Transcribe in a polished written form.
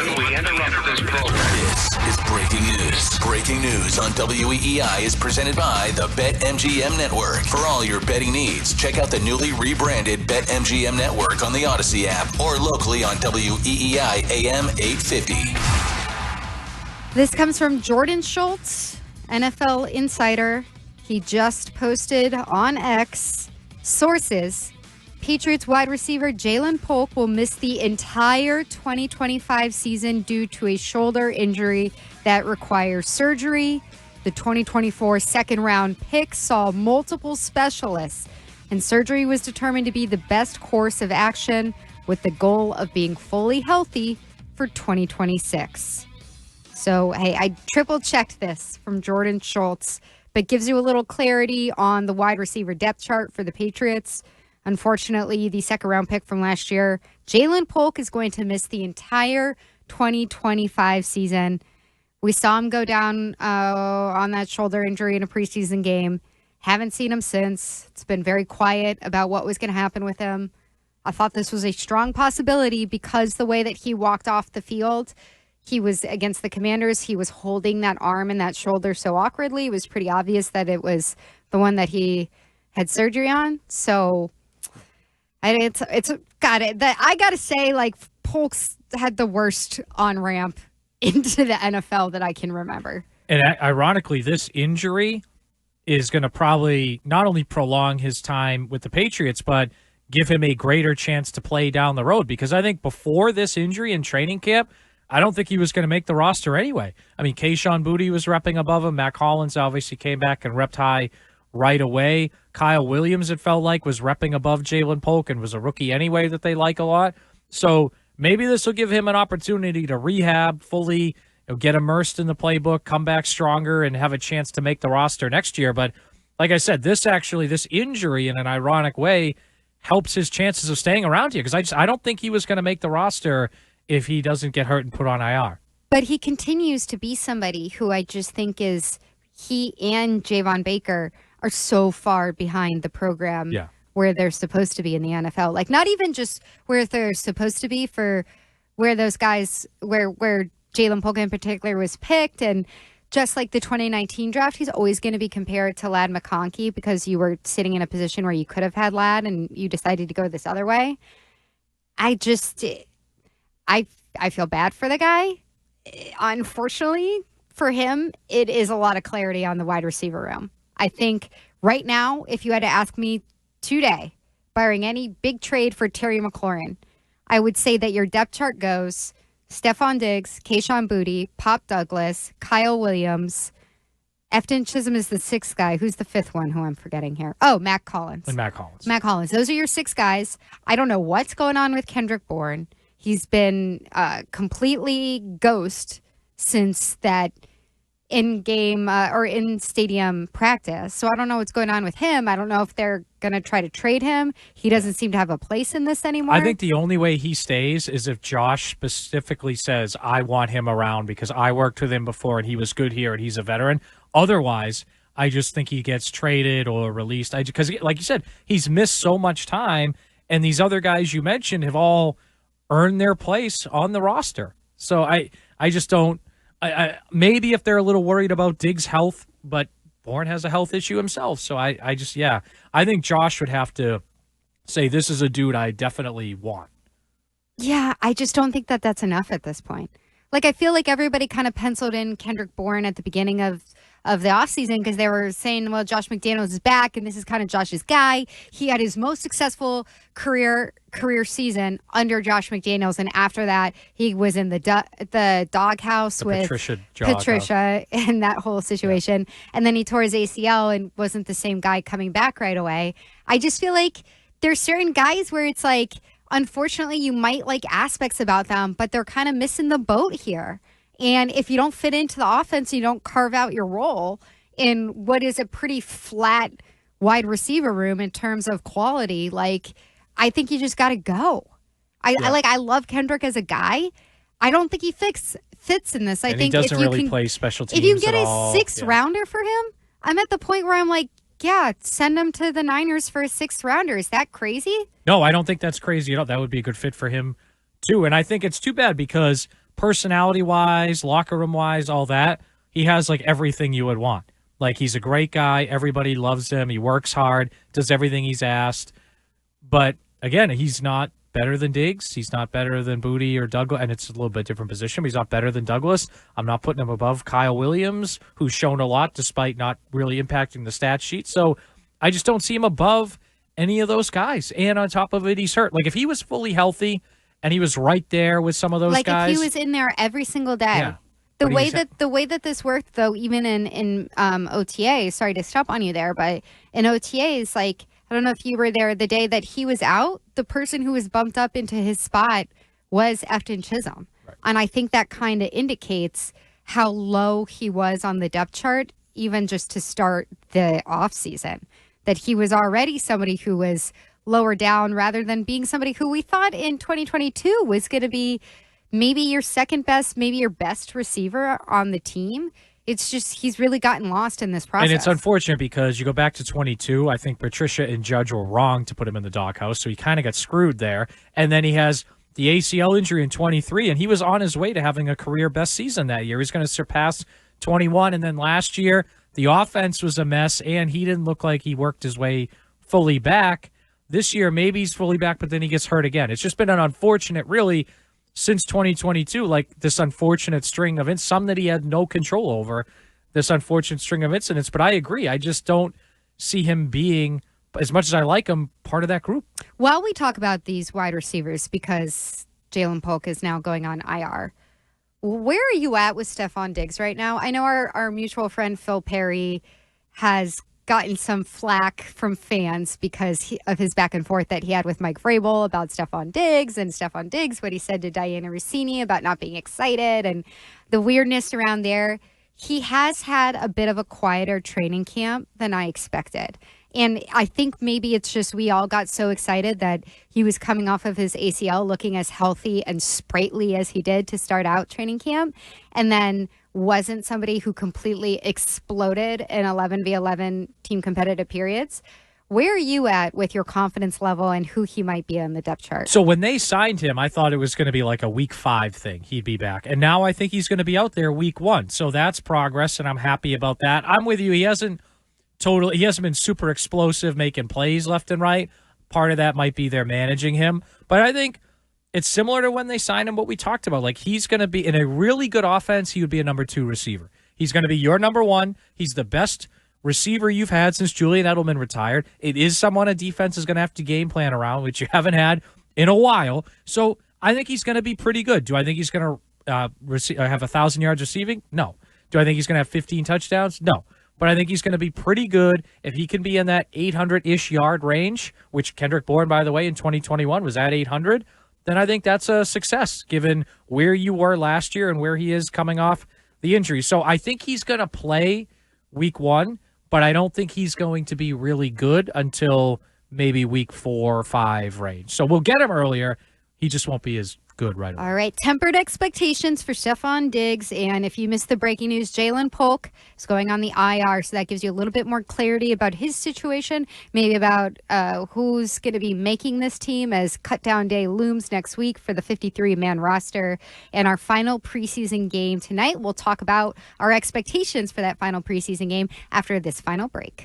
everyone, we interrupt this program. This is breaking news. Breaking news on WEEI is presented by the BetMGM Network. For all your betting needs, check out the newly rebranded BetMGM Network on the Odyssey app or locally on WEEI AM 850. This comes from Jordan Schultz, NFL insider. He just posted on X, sources, Patriots wide receiver Ja'Lynn Polk will miss the entire 2025 season due to a shoulder injury that requires surgery. The 2024 second-round pick saw multiple specialists, and surgery was determined to be the best course of action with the goal of being fully healthy for 2026. So, hey, I triple-checked this from Jordan Schultz, but gives you a little clarity on the wide receiver depth chart for the Patriots. Unfortunately, the second-round pick from last year, Ja'Lynn Polk, is going to miss the entire 2025 season. We saw him go down on that shoulder injury in a preseason game. Haven't seen him since. It's been very quiet about what was going to happen with him. I thought this was a strong possibility because the way that he walked off the field, he was against the Commanders. He was holding that arm and that shoulder so awkwardly. It was pretty obvious that it was the one that he had surgery on. So I gotta say, like, Polk's had the worst on-ramp into the NFL that I can remember. And ironically, this injury is going to probably not only prolong his time with the Patriots, but give him a greater chance to play down the road. Because I think before this injury in training camp, I don't think he was going to make the roster anyway. I mean, Kayshon Boutte was repping above him. Mac Hollins obviously came back and repped high right away. Kyle Williams, it felt like, was repping above Ja'Lynn Polk and was a rookie anyway that they like a lot. So maybe this will give him an opportunity to rehab fully, get immersed in the playbook, come back stronger, and have a chance to make the roster next year. But like I said, this injury in an ironic way helps his chances of staying around here, because I don't think he was going to make the roster if he doesn't get hurt and put on IR. But he continues to be somebody who I just think is, he and Javon Baker are so far behind the program where they're supposed to be in the NFL. Like, not even just where they're supposed to be for where those guys, where Ja'Lynn Polk in particular was picked, and just like the 2019 draft, he's always going to be compared to Ladd McConkey because you were sitting in a position where you could have had Ladd and you decided to go this other way. I feel bad for the guy. Unfortunately for him, it is a lot of clarity on the wide receiver room. I think right now, if you had to ask me today, barring any big trade for Terry McLaurin, I would say that your depth chart goes Stefon Diggs, Kayshon Boutte, Pop Douglas, Kyle Williams. Efton Chisholm is the sixth guy. Who's the fifth one who I'm forgetting here? Oh, Mac Hollins. And Mac Hollins. Mac Hollins. Those are your six guys. I don't know what's going on with Kendrick Bourne. He's been completely ghost since that in-game or in-stadium practice. So I don't know what's going on with him. I don't know if they're going to try to trade him. He doesn't seem to have a place in this anymore. I think the only way he stays is if Josh specifically says, I want him around because I worked with him before and he was good here and he's a veteran. Otherwise, I just think he gets traded or released. Because, like you said, he's missed so much time, and these other guys you mentioned have all earned their place on the roster. So I just don't. Maybe if they're a little worried about Diggs' health, but Bourne has a health issue himself. So I think Josh would have to say, this is a dude I definitely want. Yeah, I just don't think that that's enough at this point. Like, I feel like everybody kind of penciled in Kendrick Bourne at the beginning of the offseason because they were saying, well, Josh McDaniels is back and this is kind of Josh's guy. He had his most successful career season under Josh McDaniels, and after that, he was in the doghouse with Patricia and that whole situation. Yeah. And then he tore his ACL and wasn't the same guy coming back right away. I just feel like there's certain guys where it's like, unfortunately, you might like aspects about them, but they're kind of missing the boat here. And if you don't fit into the offense, you don't carve out your role in what is a pretty flat wide receiver room in terms of quality. Like, I think you just got to go. I love Kendrick as a guy. I don't think he fits in this. I think he doesn't really play special teams. If you get a sixth rounder for him, I'm at the point where I'm like, yeah, send him to the Niners for a sixth rounder. Is that crazy? No, I don't think that's crazy at all. That would be a good fit for him too. And I think it's too bad because personality-wise, locker room-wise, all that, he has like everything you would want. Like, he's a great guy. Everybody loves him. He works hard, does everything he's asked. But again, he's not better than Diggs. He's not better than Booty or Douglas, and it's a little bit different position. But he's not better than Douglas. I'm not putting him above Kyle Williams, who's shown a lot despite not really impacting the stat sheet. So I just don't see him above any of those guys. And on top of it, he's hurt. Like, if he was fully healthy and he was right there with some of those guys. Like, if he was in there every single day. Yeah. The way that this worked, though, even in OTA, sorry to stop on you there, but in OTAs, like, I don't know if you were there the day that he was out, the person who was bumped up into his spot was Efton Chisholm. Right. And I think that kind of indicates how low he was on the depth chart, even just to start the offseason, that he was already somebody who was lower down rather than being somebody who we thought in 2022 was going to be maybe your second best, maybe your best receiver on the team. It's just he's really gotten lost in this process. And it's unfortunate because you go back to 22, I think Patricia and Judge were wrong to put him in the doghouse, so he kind of got screwed there. And then he has the ACL injury in 23, and he was on his way to having a career best season that year. He's going to surpass 21. And then last year, the offense was a mess, and he didn't look like he worked his way fully back. This year, maybe he's fully back, but then he gets hurt again. It's just been an unfortunate, really, since 2022, like this unfortunate string of incidents, some that he had no control over, this unfortunate string of incidents. But I agree. I just don't see him being, as much as I like him, part of that group. While we talk about these wide receivers, because Ja'Lynn Polk is now going on IR, where are you at with Stefon Diggs right now? I know our mutual friend Phil Perry has gotten some flack from fans because of his back and forth that he had with Mike Vrabel about Stefon Diggs, and Stefon Diggs, what he said to Diana Rossini about not being excited and the weirdness around there. He has had a bit of a quieter training camp than I expected. And I think maybe it's just we all got so excited that he was coming off of his ACL looking as healthy and sprightly as he did to start out training camp, and then wasn't somebody who completely exploded in 11v11 team competitive periods. Where are you at with your confidence level and who he might be on the depth chart? So when they signed him, I thought it was going to be like a week 5 thing. He'd be back. And now I think he's going to be out there week 1. So that's progress, and I'm happy about that. I'm with you. He hasn't been super explosive, making plays left and right. Part of that might be they're managing him. But I think it's similar to when they signed him, what we talked about. Like, he's going to be in a really good offense. He would be a number 2 receiver. He's going to be your number 1. He's the best receiver you've had since Julian Edelman retired. It is someone a defense is going to have to game plan around, which you haven't had in a while. So I think he's going to be pretty good. Do I think he's going to have 1,000 yards receiving? No. Do I think he's going to have 15 touchdowns? No. But I think he's going to be pretty good if he can be in that 800-ish yard range, which Kendrick Bourne, by the way, in 2021 was at 800. Then I think that's a success given where you were last year and where he is coming off the injury. So I think he's going to play week 1, but I don't think he's going to be really good until maybe week 4 or 5 range. So we'll get him earlier. He just won't be as good right away. All right. Tempered expectations for Stefon Diggs. And if you missed the breaking news, Ja'Lynn Polk is going on the IR. So that gives you a little bit more clarity about his situation, maybe about who's going to be making this team as cutdown day looms next week for the 53-man roster. And our final preseason game tonight, we'll talk about our expectations for that final preseason game after this final break.